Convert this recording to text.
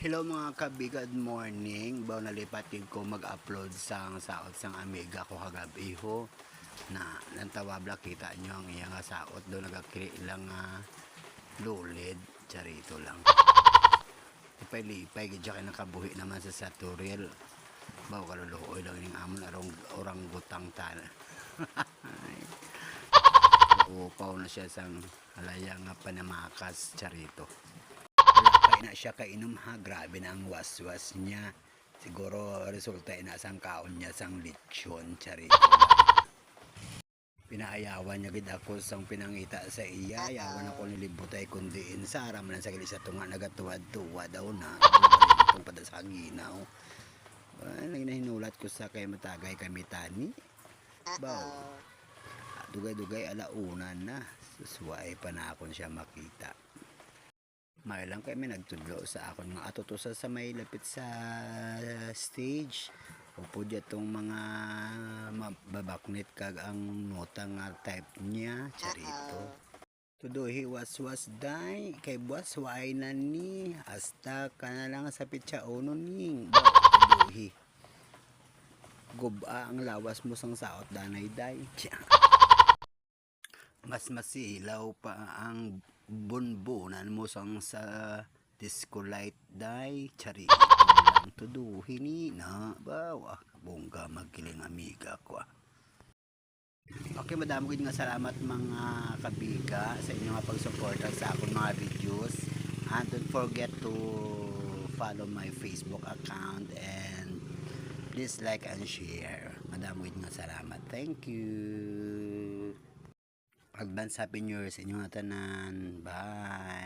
Hello mga kabi, good morning. Baw nalipatin ko mag-upload sang saot sang amiga ko kagabi ho. Na nantawabla kita nyo ang iya nga saot do nagakri lang lulid. Charito lang. Lipay-lipay gidya kay nakabuhi naman sa saturil. Baw kaluluoy lang ning amon orang gutang tan. Upaw na siya sang halaya nga panamakas charito. Na siya kainom ha, grabe na ang waswas niya. Siguro resulta na sang kaon niya sang lechon, charito. Pinaayawan niya gid ako sang pinangita sa iya, ayawan ako nilibutay kundiin sa aram man sa kilisa tunga nagatuwad-tuwa daw na. Itong pada sa ginaw. Nahinulat ko sa kay matagay kami tani. Baw. Dugay-dugay alauna na. Susway pa na akon siya makita. May lang kami nagtudlo sa akon nga ato to sa may lapit sa stage. Upo dya tong mga babaknit kag ang nota nga type niya. Charito. Tuduhi was day. Kay buwas waay na ni. Hasta ka na lang sa pitsa uno ning. Tuduhi. Guba ang lawas mo sang saot danay day. Mas masilaw pa ang bunbunan mo sang sa disco light day chari lang tuduhin ni na bawa bongga magkiling amiga ko Okay, madamo gid nga salamat mga kabiga sa inyo nga pagsuporta sa akong mga videos, and don't forget to follow my Facebook account and please like and share. Madamo gid nga salamat. Thank you. Advance Happy New Year sa inyong tanan. Bye.